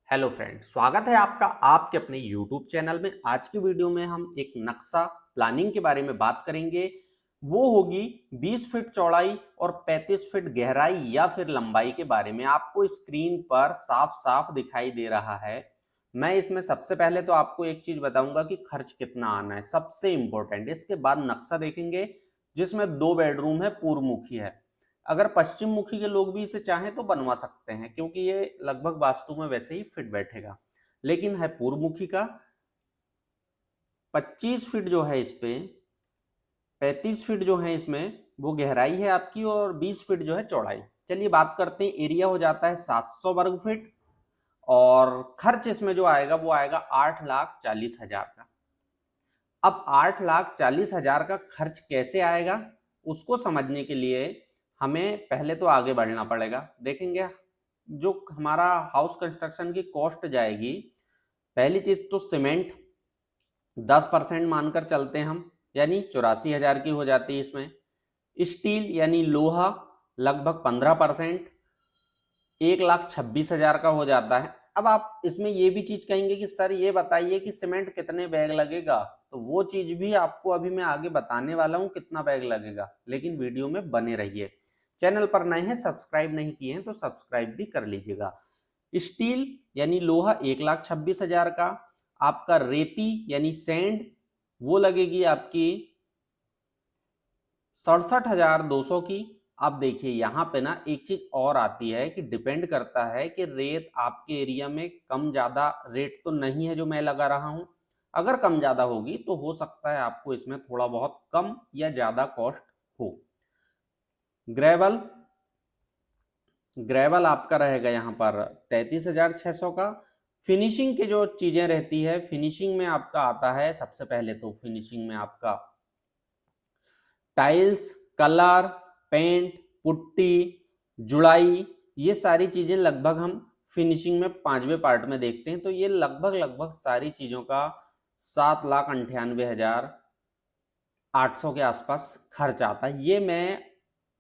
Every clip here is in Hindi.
हेलो फ्रेंड, स्वागत है आपका आपके अपने यूट्यूब चैनल में। आज की वीडियो में हम एक नक्शा प्लानिंग के बारे में बात करेंगे। वो होगी 20 फीट चौड़ाई और 35 फीट गहराई या फिर लंबाई के बारे में। आपको स्क्रीन पर साफ साफ दिखाई दे रहा है। मैं इसमें सबसे पहले तो आपको एक चीज बताऊंगा कि खर्च कितना आना है, सबसे इंपॉर्टेंट। इसके बाद नक्शा देखेंगे जिसमें 2 बेडरूम है, पूर्व मुखी है। अगर पश्चिम मुखी के लोग भी इसे चाहें तो बनवा सकते हैं, क्योंकि ये लगभग वास्तु में वैसे ही फिट बैठेगा। लेकिन है पूर्व मुखी का। 25 फीट जो है इस पे, 35 फीट जो है इसमें वो गहराई है आपकी, और 20 फीट जो है चौड़ाई। चलिए बात करते हैं। एरिया हो जाता है 700 वर्ग फीट, और खर्च इसमें जो आएगा वो आएगा 8,40,000 का। अब 8,40,000 का खर्च कैसे आएगा, उसको समझने के लिए हमें पहले तो आगे बढ़ना पड़ेगा। देखेंगे जो हमारा हाउस कंस्ट्रक्शन की कॉस्ट जाएगी। पहली चीज तो सीमेंट 10% मानकर चलते हैं हम, यानी 84,000 की हो जाती है इसमें। स्टील यानी लोहा लगभग 15%, 1,26,000 का हो जाता है। अब आप इसमें ये भी चीज कहेंगे कि सर ये बताइए कि सीमेंट कितने बैग लगेगा, तो वो चीज भी आपको अभी मैं आगे बताने वाला हूं कितना बैग लगेगा, लेकिन वीडियो में बने रहिए। चैनल पर नए हैं, सब्सक्राइब नहीं किए हैं तो सब्सक्राइब भी कर लीजिएगा। स्टील यानी लोहा 1,26,000 का। आपका रेती यानी सैंड वो लगेगी आपकी 67,200 की। अब देखिए यहाँ पे ना एक चीज और आती है कि डिपेंड करता है कि रेत आपके एरिया में कम ज्यादा रेट तो नहीं है जो मैं लगा रहा हूं। अगर कम ज्यादा होगी तो हो सकता है आपको इसमें थोड़ा बहुत कम या ज्यादा कॉस्ट हो। ग्रेवल, ग्रेवल आपका रहेगा यहाँ पर 33,600 का। फिनिशिंग की जो चीजें रहती है, फिनिशिंग में आपका आता है सबसे पहले तो फिनिशिंग में आपका टाइल्स, कलर, पेंट, पुट्टी, जुड़ाई, ये सारी चीजें लगभग हम फिनिशिंग में 5वें पार्ट में देखते हैं। तो ये लगभग लगभग सारी चीजों का 7,98,800 के आसपास खर्च आता है। ये मैं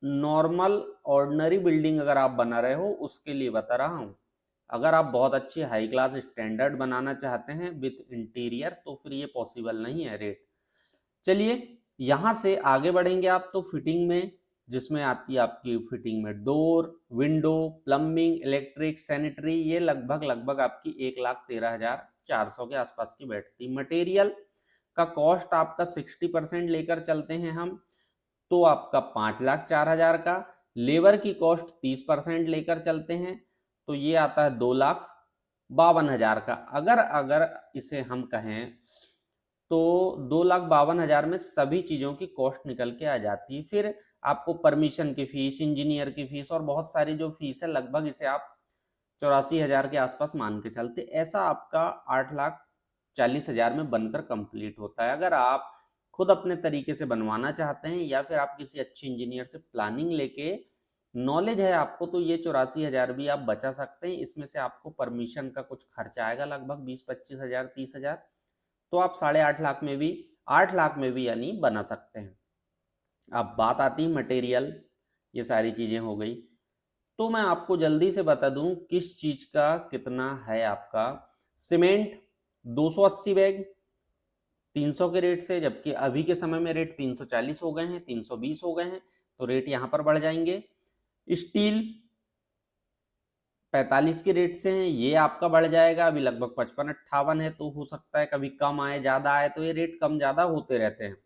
नॉर्मल ऑर्डिनरी बिल्डिंग अगर आप बना रहे हो उसके लिए बता रहा हूँ। अगर आप बहुत अच्छी हाई क्लास स्टैंडर्ड बनाना चाहते हैं विथ इंटीरियर तो फिर ये पॉसिबल नहीं है रेट। चलिए यहां से आगे बढ़ेंगे आप तो फिटिंग में, जिसमें आती है आपकी फिटिंग में door, window, plumbing, electric, sanitary, ये लगभग लगभग आपकी 1,13,400 के आसपास की बैठती। मटेरियल का कॉस्ट आपका 60% लेकर चलते हैं हम, तो आपका 5,04,000 का। लेबर की कॉस्ट 30% लेकर चलते हैं तो ये आता है 2,52,000 का। अगर अगर इसे हम कहें तो 2,52,000 में सभी चीजों की कॉस्ट निकल के आ जाती है। फिर आपको परमिशन की फीस, इंजीनियर की फीस और बहुत सारी जो फीस है, लगभग इसे आप 84,000 के आसपास मान के चलते। ऐसा आपका 8,40,000 में बनकर कंप्लीट होता है। अगर आप खुद अपने तरीके से बनवाना चाहते हैं या फिर आप किसी अच्छे इंजीनियर से प्लानिंग लेके नॉलेज है आपको, तो ये 84,000 भी आप बचा सकते हैं। इसमें से आपको परमिशन का कुछ खर्चा आएगा लगभग 20-25,000, 30,000, तो आप 8.5 लाख में भी, 8 लाख में भी यानी बना सकते हैं। अब बात आती है मटेरियल, ये सारी चीजें हो गई। तो मैं आपको जल्दी से बता दूं किस चीज का कितना है आपका। सीमेंट 280 बैग 300 के रेट से, जबकि अभी के समय में रेट 340 हो गए हैं, 320 हो गए हैं, तो रेट यहां पर बढ़ जाएंगे। स्टील 45 के रेट से है, ये आपका बढ़ जाएगा। अभी लगभग 55-58 है, तो हो सकता है कभी कम आए ज्यादा आए, तो ये रेट कम ज्यादा होते रहते हैं।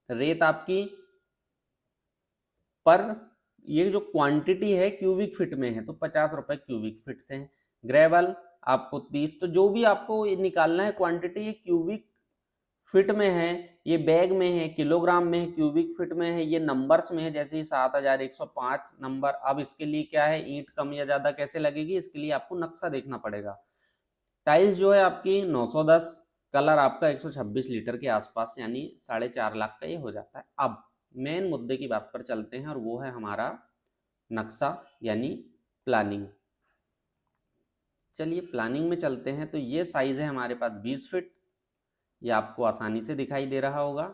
रेत आपकी पर ये जो क्वांटिटी है क्यूबिक फिट में है, तो 50 रुपए क्यूबिक फिट से है। ग्रेवल आपको 30, तो जो भी आपको ये निकालना है क्वांटिटी, ये क्यूबिक फिट में है, ये बैग में है, किलोग्राम में है, क्यूबिक फिट में है, ये नंबर्स में है। जैसे ही 7,105 नंबर। अब इसके लिए क्या है, ईंट कम या ज्यादा कैसे लगेगी, इसके लिए आपको नक्शा देखना पड़ेगा। टाइल्स जो है आपकी 910, कलर आपका 126 लीटर के आसपास, यानी 4.5 लाख का ये हो जाता है। अब मेन मुद्दे की बात पर चलते हैं, और वो है हमारा नक्शा यानी प्लानिंग। चलिए प्लानिंग में चलते हैं। तो ये साइज है हमारे पास 20 फीट, ये आपको आसानी से दिखाई दे रहा होगा,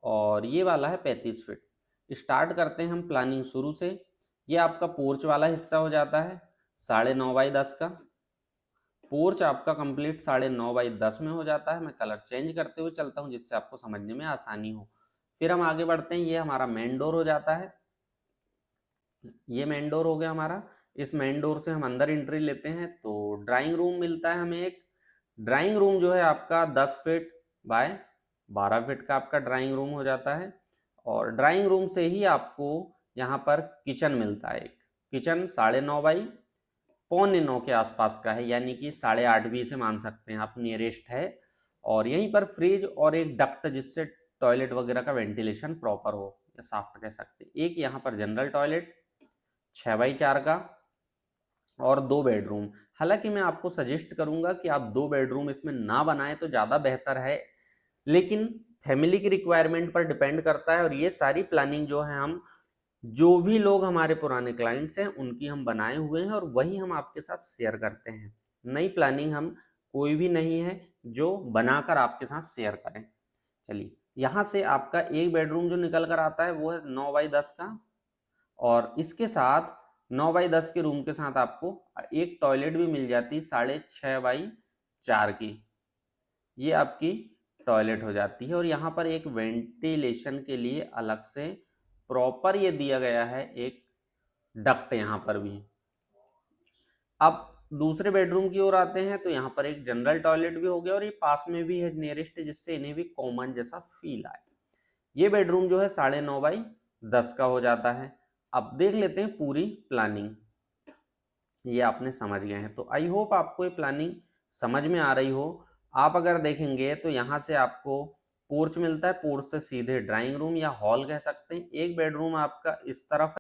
और ये वाला है 35 फीट। स्टार्ट करते हैं हम प्लानिंग शुरू से। ये आपका पोर्च वाला हिस्सा हो जाता है 9.5 बाई 10 का। पोर्च आपका कंप्लीट 9.5 बाई 10 में हो जाता है। मैं कलर चेंज करते हुए चलता हूँ जिससे आपको समझने में आसानी हो। फिर हम आगे बढ़ते हैं, ये हमारा मेन डोर हो जाता है। ये मेन डोर हो गया हमारा। इस मेन डोर से हम अंदर एंट्री लेते हैं तो ड्राइंग रूम मिलता है हमें एक। ड्राइंग रूम जो है आपका 10 फीट बाय 12 फीट का आपका ड्राइंग रूम हो जाता है। और ड्राइंग रूम से ही आपको यहाँ पर किचन मिलता है एक। किचन 9.5 बाई 9.25 के आसपास का है, यानी कि 8.5 भी इसे मान सकते हैं आप, नियरेस्ट है। और यहीं पर फ्रिज और एक डक्ट जिससे टॉयलेट वगैरह का वेंटिलेशन प्रॉपर हो या साफ कह सकते हैं। एक यहाँ पर जनरल टॉयलेट 6x4 का और 2 बेडरूम। हालांकि मैं आपको सजेस्ट करूंगा कि आप 2 बेडरूम इसमें ना बनाएं तो ज़्यादा बेहतर है, लेकिन फैमिली की रिक्वायरमेंट पर डिपेंड करता है। और ये सारी प्लानिंग जो है हम जो भी लोग हमारे पुराने क्लाइंट्स हैं उनकी हम बनाए हुए हैं और वही हम आपके साथ शेयर करते हैं। नई प्लानिंग हम कोई भी नहीं है जो बनाकर आपके साथ शेयर करें। चलिए, यहाँ से आपका एक बेडरूम जो निकल कर आता है वो है 9x10 का। और इसके साथ 9x10 के रूम के साथ आपको एक टॉयलेट भी मिल जाती है 6.5x4 की। ये आपकी टॉयलेट हो जाती है। और यहाँ पर एक वेंटिलेशन के लिए अलग से प्रॉपर ये दिया गया है एक डक्ट यहाँ पर भी। अब दूसरे बेडरूम की ओर आते हैं तो यहाँ पर एक जनरल टॉयलेट भी हो गया और ये पास में भी है नियरेस्ट, जिससे इन्हें भी कॉमन जैसा फील आए। ये बेडरूम जो है 9.5 बाई 10 का हो जाता है। अब देख लेते हैं पूरी प्लानिंग। ये आपने समझ गए हैं तो आई होप आपको ये प्लानिंग समझ में आ रही हो। आप अगर देखेंगे तो यहाँ से आपको पोर्च मिलता है, पोर्च से सीधे ड्राइंग रूम या हॉल कह सकते हैं। एक बेडरूम आपका इस तरफ